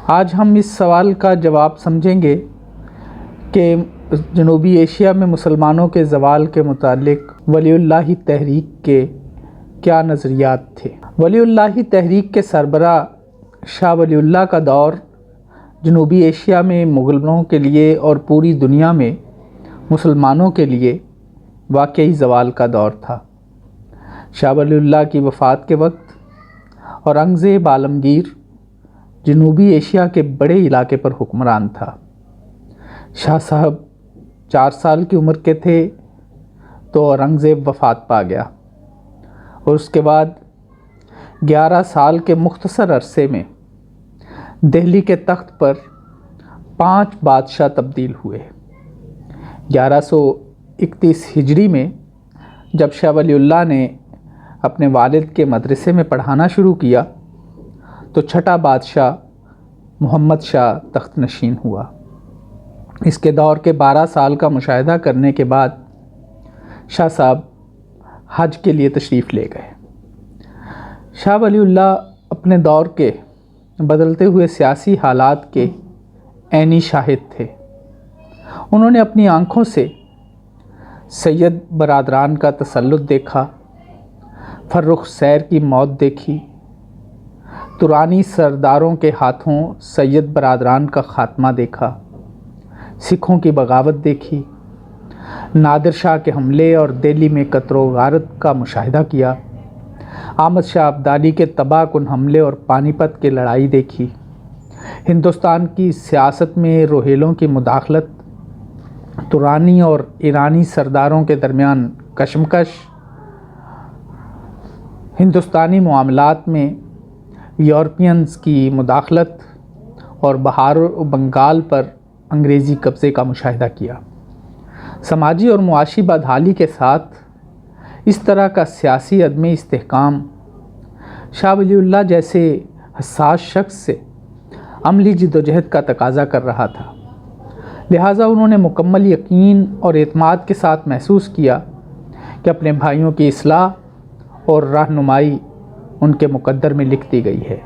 آج ہم اس سوال کا جواب سمجھیں گے کہ جنوبی ایشیا میں مسلمانوں کے زوال کے متعلق ولی اللہ تحریک کے کیا نظریات تھے۔ ولی اللہ تحریک کے سربراہ شاہ ولی اللہ کا دور جنوبی ایشیا میں مغلوں کے لیے اور پوری دنیا میں مسلمانوں کے لیے واقعی زوال کا دور تھا۔ شاہ ولی اللہ کی وفات کے وقت اورنگزیب عالمگیر جنوبی ایشیا کے بڑے علاقے پر حکمران تھا۔ شاہ صاحب 4 سال کی عمر کے تھے تو اورنگزیب وفات پا گیا، اور اس کے بعد 11 سال کے مختصر عرصے میں دہلی کے تخت پر 5 بادشاہ تبدیل ہوئے۔ 1131 ہجری میں جب شاہ ولی اللہ نے اپنے والد کے مدرسے میں پڑھانا شروع کیا تو 6واں بادشاہ محمد شاہ تخت نشین ہوا۔ اس کے دور کے 12 سال کا مشاہدہ کرنے کے بعد شاہ صاحب حج کے لیے تشریف لے گئے۔ شاہ ولی اللہ اپنے دور کے بدلتے ہوئے سیاسی حالات کے عینی شاہد تھے۔ انہوں نے اپنی آنکھوں سے سید برادران کا تسلط دیکھا، فرخ سیر کی موت دیکھی، ترانی سرداروں کے ہاتھوں سید برادران کا خاتمہ دیکھا، سکھوں کی بغاوت دیکھی، نادر شاہ کے حملے اور دہلی میں قتل و غارت کا مشاہدہ کیا، احمد شاہ ابدالی کے تباہ کن حملے اور پانی پت کی لڑائی دیکھی، ہندوستان کی سیاست میں روہیلوں کی مداخلت، ترانی اور ایرانی سرداروں کے درمیان کشمکش، ہندوستانی معاملات میں یورپینز کی مداخلت اور بہار و بنگال پر انگریزی قبضے کا مشاہدہ کیا۔ سماجی اور معاشی بدحالی کے ساتھ اس طرح کا سیاسی عدم استحکام شاہ ولی اللہ جیسے حساس شخص سے عملی جدوجہد کا تقاضا کر رہا تھا، لہٰذا انہوں نے مکمل یقین اور اعتماد کے ساتھ محسوس کیا کہ اپنے بھائیوں کی اصلاح اور رہنمائی ان کے مقدر میں لکھ دی گئی ہے۔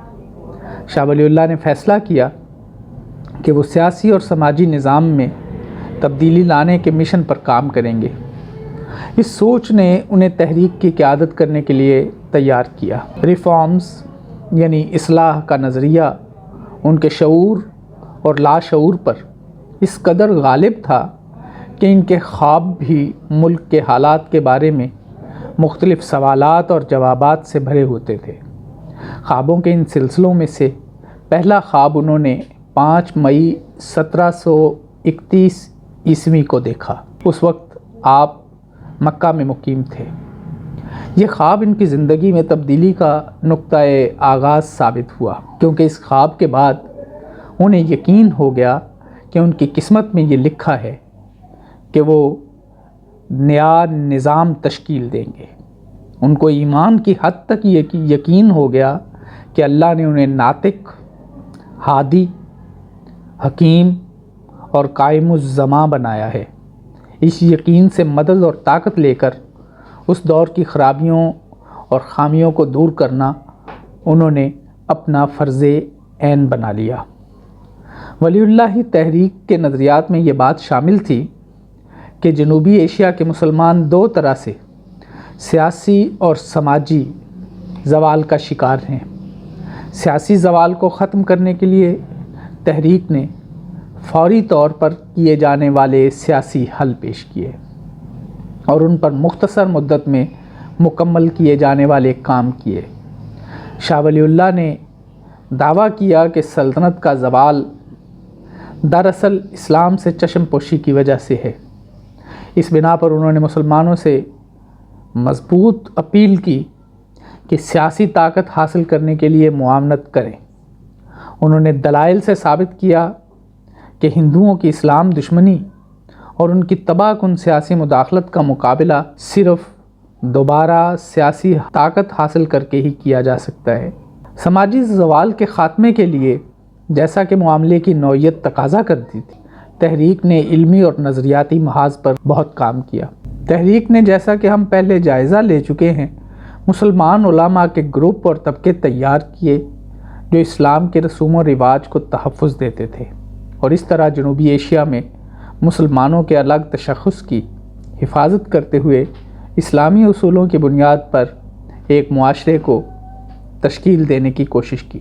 شاہ ولی اللہ نے فیصلہ کیا کہ وہ سیاسی اور سماجی نظام میں تبدیلی لانے کے مشن پر کام کریں گے۔ اس سوچ نے انہیں تحریک کی قیادت کرنے کے لیے تیار کیا۔ ریفارمز یعنی اصلاح کا نظریہ ان کے شعور اور لاشعور پر اس قدر غالب تھا کہ ان کے خواب بھی ملک کے حالات کے بارے میں مختلف سوالات اور جوابات سے بھرے ہوتے تھے۔ خوابوں کے ان سلسلوں میں سے پہلا خواب انہوں نے 5 مئی 1731 عیسوی کو دیکھا۔ اس وقت آپ مکہ میں مقیم تھے۔ یہ خواب ان کی زندگی میں تبدیلی کا نقطۂ آغاز ثابت ہوا، کیونکہ اس خواب کے بعد انہیں یقین ہو گیا کہ ان کی قسمت میں یہ لکھا ہے کہ وہ نیا نظام تشکیل دیں گے۔ ان کو ایمان کی حد تک یقین ہو گیا کہ اللہ نے انہیں ناطق، ہادی، حکیم اور قائم الزماں بنایا ہے۔ اس یقین سے مدد اور طاقت لے کر اس دور کی خرابیوں اور خامیوں کو دور کرنا انہوں نے اپنا فرض عین بنا لیا۔ ولی اللہ تحریک کے نظریات میں یہ بات شامل تھی کہ جنوبی ایشیا کے مسلمان 2 طرح سے سیاسی اور سماجی زوال کا شکار ہیں۔ سیاسی زوال کو ختم کرنے کے لیے تحریک نے فوری طور پر کیے جانے والے سیاسی حل پیش کیے اور ان پر مختصر مدت میں مکمل کیے جانے والے کام کیے۔ شاہ ولی اللہ نے دعویٰ کیا کہ سلطنت کا زوال دراصل اسلام سے چشم پوشی کی وجہ سے ہے۔ اس بنا پر انہوں نے مسلمانوں سے مضبوط اپیل کی کہ سیاسی طاقت حاصل کرنے کے لیے معاونت کریں۔ انہوں نے دلائل سے ثابت کیا کہ ہندوؤں کی اسلام دشمنی اور ان کی تباہ کن سیاسی مداخلت کا مقابلہ صرف دوبارہ سیاسی طاقت حاصل کر کے ہی کیا جا سکتا ہے۔ سماجی زوال کے خاتمے کے لیے جیسا کہ معاملے کی نوعیت تقاضا کرتی تھی، تحریک نے علمی اور نظریاتی محاذ پر بہت کام کیا۔ تحریک نے، جیسا کہ ہم پہلے جائزہ لے چکے ہیں، مسلمان علماء کے گروپ اور طبقے تیار کیے جو اسلام کے رسوم و رواج کو تحفظ دیتے تھے، اور اس طرح جنوبی ایشیا میں مسلمانوں کے الگ تشخص کی حفاظت کرتے ہوئے اسلامی اصولوں کی بنیاد پر ایک معاشرے کو تشکیل دینے کی کوشش کی۔